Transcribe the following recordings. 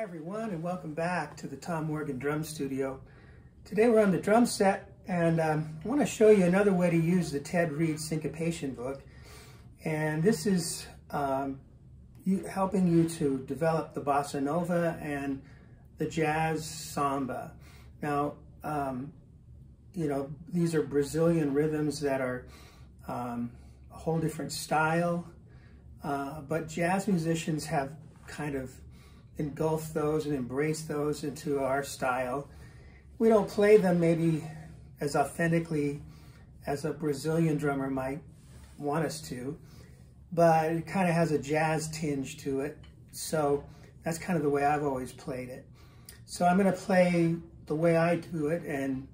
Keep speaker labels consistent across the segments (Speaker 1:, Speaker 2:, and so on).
Speaker 1: everyone, and welcome back to the Tom Morgan Drum Studio. Today we're on the drum set, and I want to show you another way to use the Ted Reed Syncopation book. And this is helping you to develop the Bossa Nova and the Jazz Samba. Now, you know, these are Brazilian rhythms that are a whole different style, but jazz musicians have kind of engulf those and embrace those into our style. We don't play them maybe as authentically as a Brazilian drummer might want us to, but it kind of has a jazz tinge to it. So that's kind of the way I've always played it. So I'm going to play the way I do it, and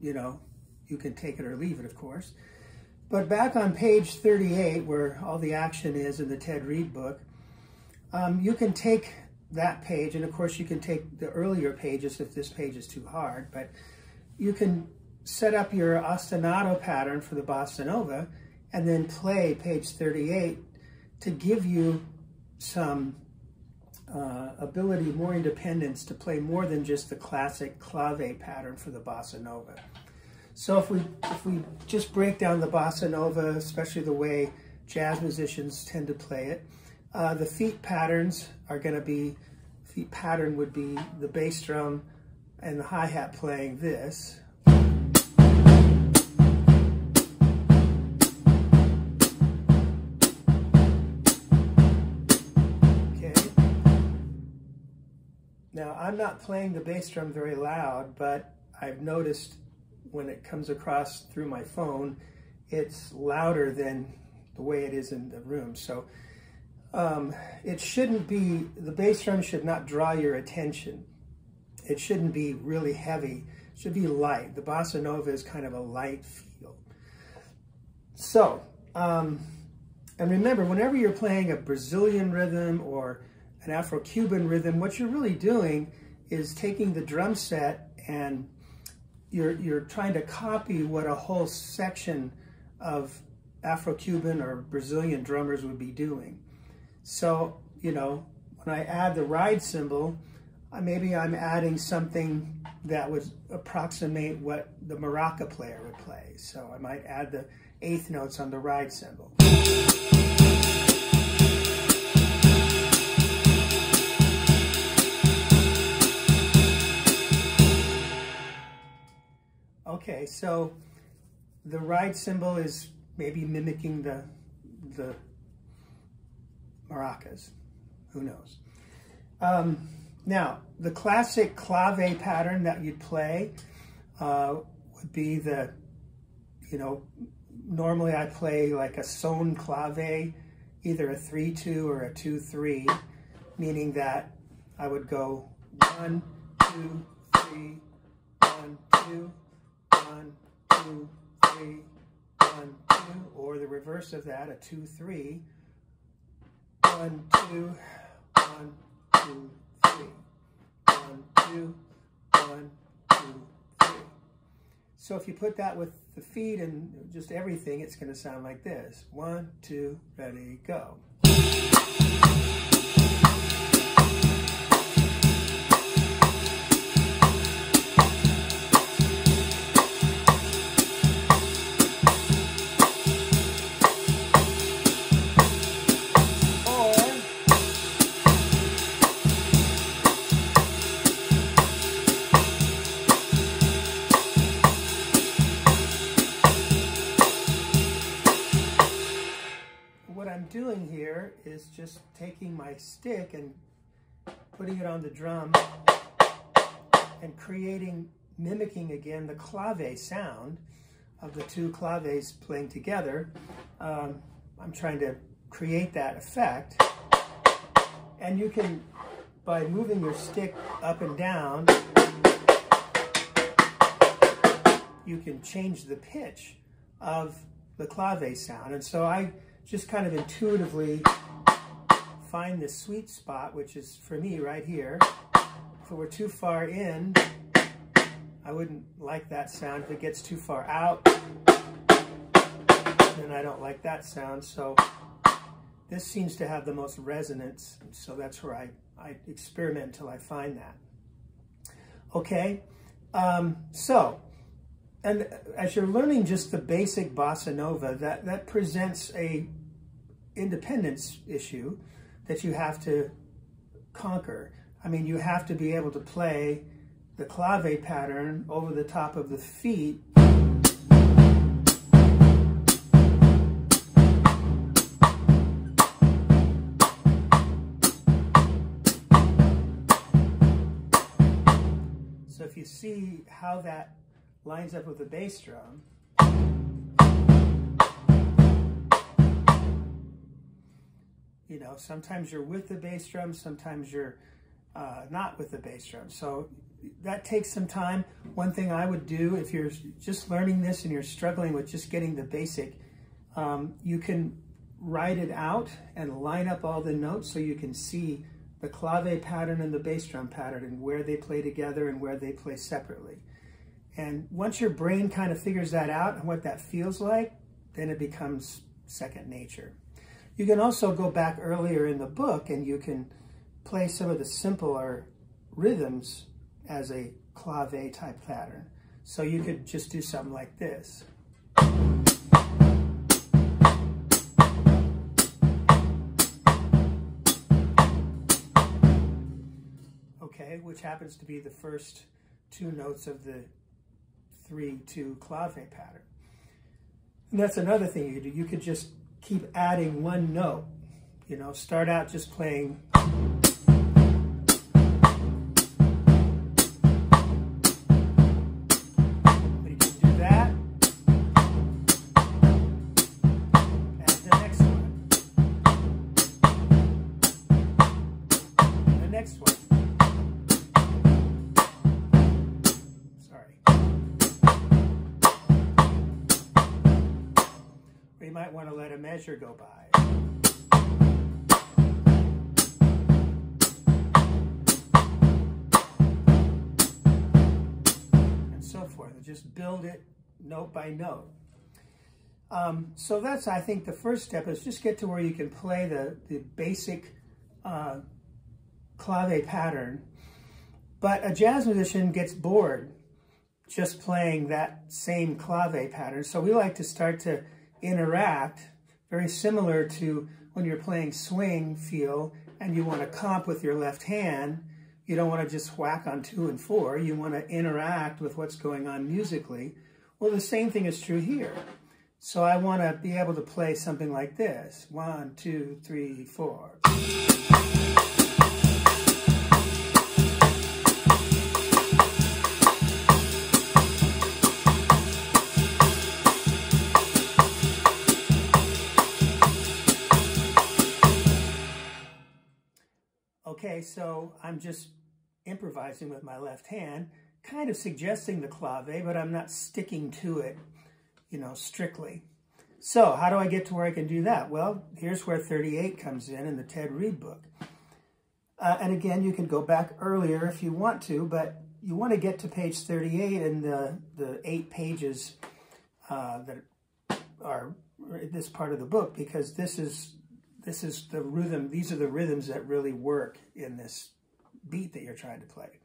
Speaker 1: you know, you can take it or leave it, of course. But back on page 38, where all the action is in the Ted Reed book, you can take that page, and of course you can take the earlier pages if this page is too hard, but you can set up your ostinato pattern for the Bossa Nova and then play page 38 to give you some ability, more independence to play more than just the classic clave pattern for the Bossa Nova. So if we just break down the Bossa Nova, especially the way jazz musicians tend to play it, the feet patterns are going to be, feet pattern would be the bass drum and the hi-hat playing this. Okay. Now, I'm not playing the bass drum very loud, but I've noticed when it comes across through my phone, it's louder than the way it is in the room. So it shouldn't be, the bass drum should not draw your attention. It shouldn't be really heavy. It should be light. The Bossa Nova is kind of a light feel. So, and remember, whenever you're playing a Brazilian rhythm or an Afro-Cuban rhythm, what you're really doing is taking the drum set and you're trying to copy what a whole section of Afro-Cuban or Brazilian drummers would be doing. So, you know, when I add the ride cymbal, maybe I'm adding something that would approximate what the maraca player would play. So I might add the eighth notes on the ride cymbal. Okay, so the ride cymbal is maybe mimicking the maracas. Who knows? Now, the classic clave pattern that you'd play would be the, you know, normally I play like a son clave, either a 3-2 or a 2-3, meaning that I would go 1, 2, 3, 1, 2, 1, 2, 3, 1, 2, or the reverse of that, a 2-3, 1, 2, 1, 2, 3, 1, 2, 1, 2, 3. So if you put that with the feet and just everything, it's going to sound like this. 1, 2, ready, go. What I'm doing here is just taking my stick and putting it on the drum and mimicking again the clave sound of the two claves playing together. I'm trying to create that effect. And you can, by moving your stick up and down, you can change the pitch of the clave sound. And so I just kind of intuitively find the sweet spot, which is for me right here. If it were too far in, I wouldn't like that sound. If it gets too far out, then I don't like that sound. So this seems to have the most resonance, so that's where I experiment until I find that. Okay, and as you're learning just the basic bossa nova, that presents a independence issue that you have to conquer. I mean, you have to be able to play the clave pattern over the top of the feet. So if you see how that lines up with the bass drum, you know, sometimes you're with the bass drum, sometimes you're not with the bass drum. So that takes some time. One thing I would do if you're just learning this and you're struggling with just getting the basic, you can write it out and line up all the notes so you can see the clave pattern and the bass drum pattern and where they play together and where they play separately. And once your brain kind of figures that out and what that feels like, then it becomes second nature. You can also go back earlier in the book and you can play some of the simpler rhythms as a clave type pattern. So you could just do something like this. Okay, which happens to be the first two notes of the 3-2 clave pattern. And that's another thing you could do. You could just keep adding one note. You know, start out just playing. But you can do that. And the next one. And the next one. Sorry. You might want to let a measure go by. And so forth. And just build it note by note. So that's, I think, the first step is just get to where you can play the basic clave pattern. But a jazz musician gets bored just playing that same clave pattern. So we like to start to interact, very similar to when you're playing swing feel and you want to comp with your left hand. You don't want to just whack on 2 and 4. You want to interact with what's going on musically. Well, the same thing is true here. So I want to be able to play something like this. 1, 2, 3, 4. Okay, so I'm just improvising with my left hand, kind of suggesting the clave, but I'm not sticking to it, you know, strictly. So how do I get to where I can do that? Well, here's where 38 comes in the Ted Reed book. And again, you can go back earlier if you want to, but you want to get to page 38 and the 8 pages that are this part of the book, because this is the rhythm. These are the rhythms that really work in this beat that you're trying to play.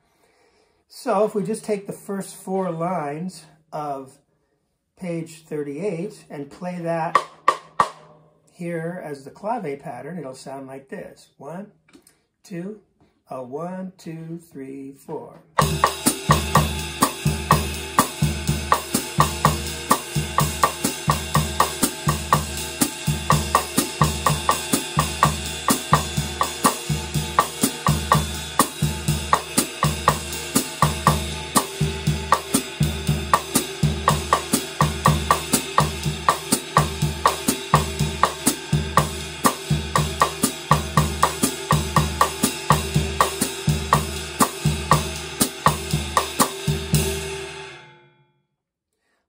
Speaker 1: So if we just take the first 4 lines of page 38 and play that here as the clave pattern, it'll sound like this. 1, 2, 1, 2, 3, 4.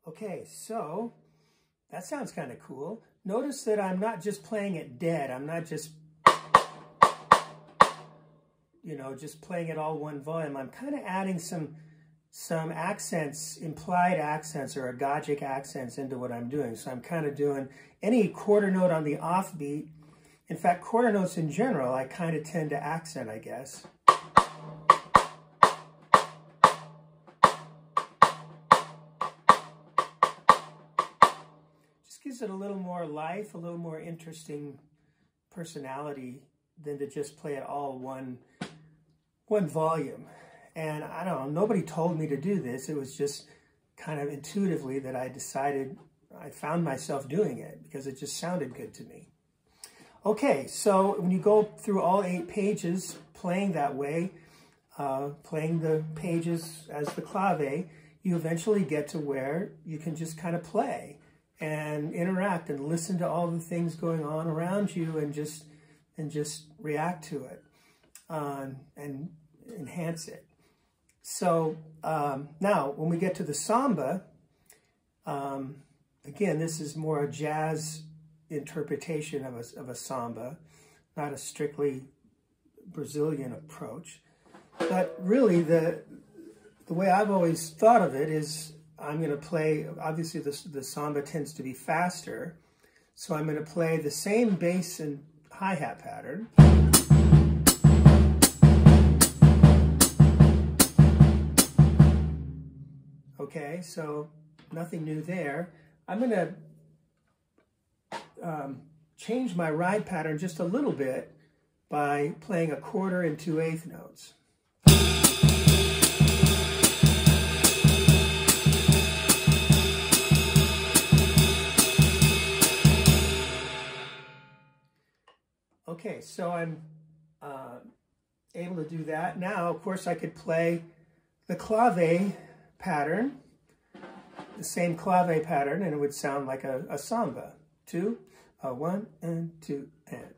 Speaker 1: Okay, so that sounds kind of cool. Notice that I'm not just playing it dead. I'm not just, you know, just playing it all one volume. I'm kind of adding some accents, implied accents or agogic accents into what I'm doing. So I'm kind of doing any quarter note on the offbeat In fact, quarter notes in general, I kind of tend to accent, I guess. Just gives it a little more life, a little more interesting personality than to just play it all one volume. And I don't know, nobody told me to do this. It was just kind of intuitively that I decided, I found myself doing it because it just sounded good to me. Okay, so when you go through all 8 pages playing that way, playing the pages as the clave, you eventually get to where you can just kind of play and interact and listen to all the things going on around you and just react to it and enhance it. So now when we get to the samba, again, this is more a jazz interpretation of a samba, not a strictly Brazilian approach. But really the way I've always thought of it is I'm going to play, obviously the samba tends to be faster, so I'm going to play the same bass and hi-hat pattern. Okay, so nothing new there. I'm going to change my ride pattern just a little bit by playing a quarter and 2/8 notes. Okay, so I'm able to do that. Now, of course, I could play the clave pattern, the same clave pattern, and it would sound like a samba. 2, 1 and 2 and.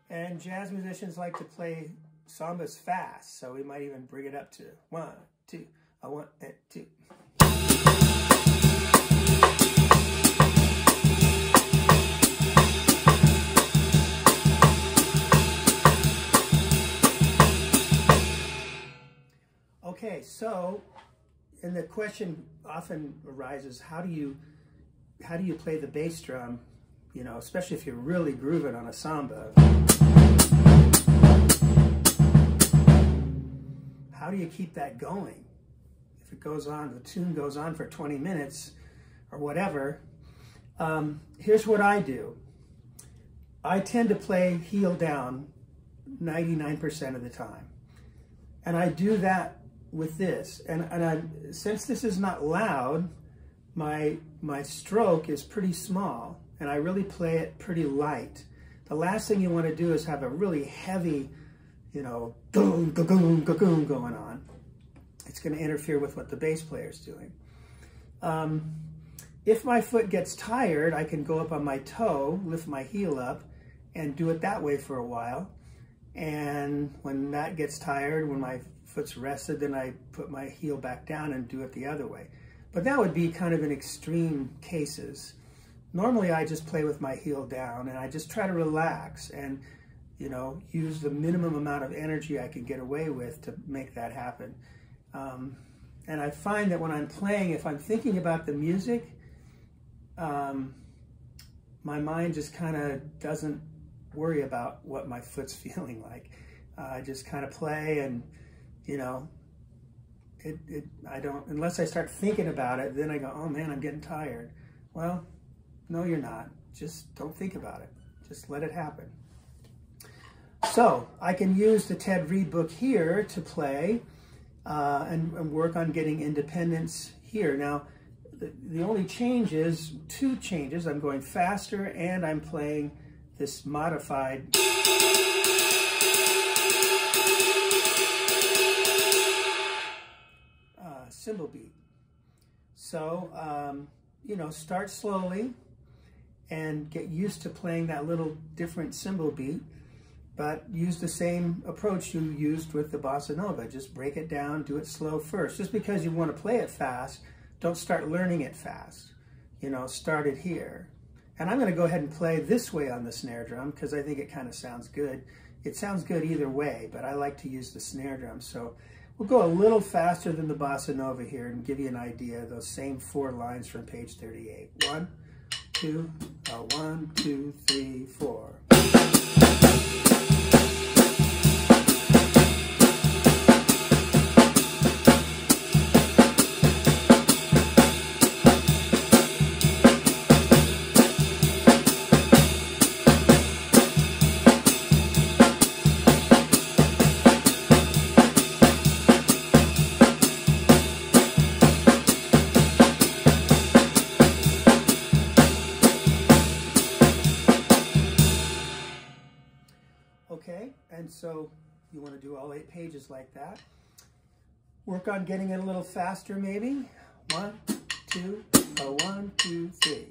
Speaker 1: And jazz musicians like to play sambas fast, so we might even bring it up to 1, 2, 1 and 2. Okay, so, and the question often arises, how do you play the bass drum, you know, especially if you're really grooving on a samba? How do you keep that going? If it goes on, the tune goes on for 20 minutes or whatever, here's what I do. I tend to play heel down 99% of the time. And I do that with this, and since this is not loud, my stroke is pretty small, and I really play it pretty light. The last thing you want to do is have a really heavy, you know, goom, goom, goom going on. It's going to interfere with what the bass player is doing. If my foot gets tired, I can go up on my toe, lift my heel up, and do it that way for a while. And when that gets tired, when my foot's rested, then I put my heel back down and do it the other way. But that would be kind of in extreme cases. Normally I just play with my heel down and I just try to relax and, you know, use the minimum amount of energy I can get away with to make that happen. And I find that when I'm playing, if I'm thinking about the music, my mind just kind of doesn't worry about what my foot's feeling like. I just kind of play and, you know, I don't, unless I start thinking about it, then I go, oh man, I'm getting tired. Well, no, you're not. Just don't think about it. Just let it happen. So I can use the Ted Reed book here to play and work on getting independence here. Now, the only change is 2 changes. I'm going faster and I'm playing this modified cymbal beat. So, you know, start slowly and get used to playing that little different cymbal beat, but use the same approach you used with the Bossa Nova. Just break it down, do it slow first. Just because you want to play it fast, don't start learning it fast. You know, start it here. And I'm going to go ahead and play this way on the snare drum because I think it kind of sounds good. it sounds good either way, but I like to use the snare drum. So we'll go a little faster than the Bossa Nova here and give you an idea of those same 4 lines from page 38. 1, 2, 1, 2, 3, 4. Okay, and so you want to do all 8 pages like that. Work on getting it a little faster maybe. 1, 2, 1, 2, 3.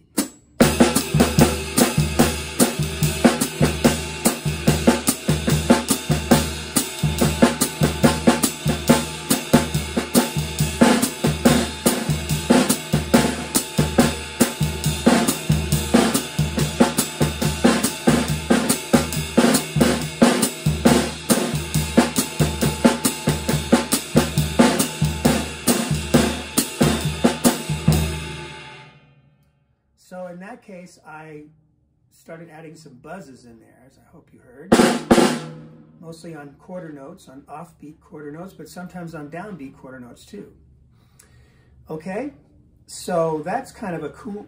Speaker 1: So in that case, I started adding some buzzes in there, as I hope you heard. Mostly on quarter notes, on offbeat quarter notes, but sometimes on downbeat quarter notes too. Okay, so that's kind of a cool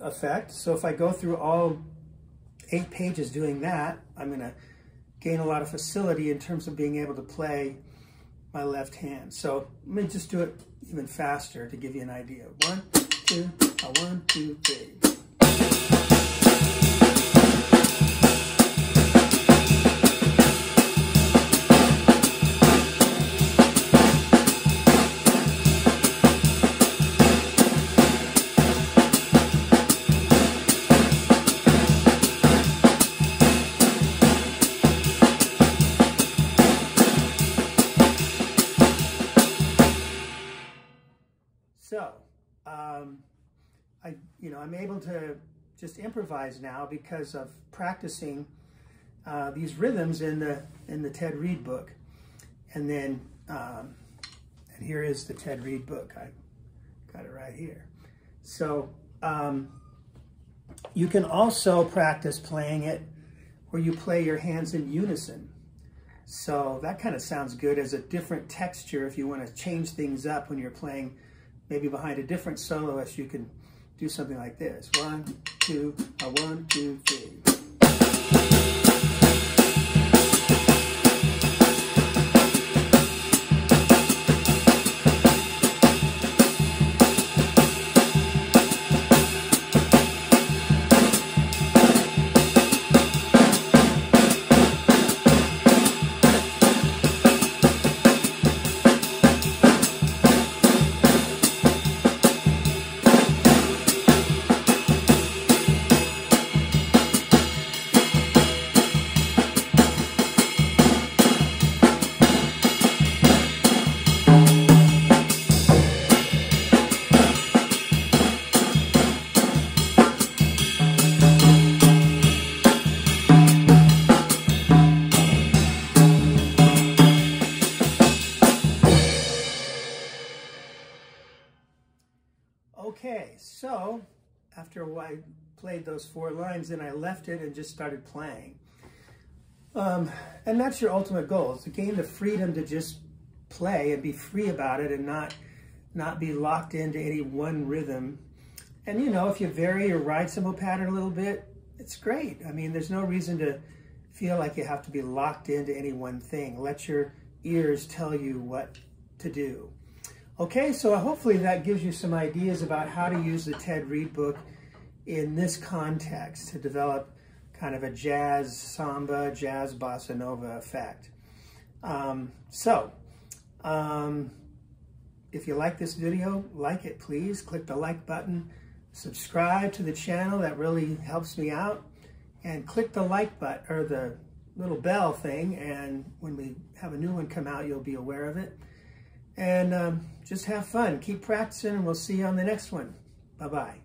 Speaker 1: effect. So if I go through all 8 pages doing that, I'm going to gain a lot of facility in terms of being able to play my left hand. So let me just do it even faster to give you an idea. 1, 2, 1, 2, 3. So, I'm able to just improvise now because of practicing these rhythms in the Ted Reed book. And then, and here is the Ted Reed book. I got it right here. So, you can also practice playing it where you play your hands in unison. So that kind of sounds good as a different texture if you want to change things up when you're playing maybe behind a different soloist. You can do something like this. 1, 2, 1, 2, 3. Okay, so after I played those 4 lines, then I left it and just started playing. And that's your ultimate goal, is to gain the freedom to just play and be free about it and not be locked into any one rhythm. And if you vary your ride cymbal pattern a little bit, it's great. I mean, there's no reason to feel like you have to be locked into any one thing. Let your ears tell you what to do. Okay, so hopefully that gives you some ideas about how to use the Ted Reed book in this context to develop kind of a jazz samba, jazz bossa nova effect. If you like this video, like it please. Click the like button. Subscribe to the channel, that really helps me out. And click the like button, or the little bell thing, and when we have a new one come out, you'll be aware of it. And just have fun. Keep practicing, and we'll see you on the next one. Bye-bye.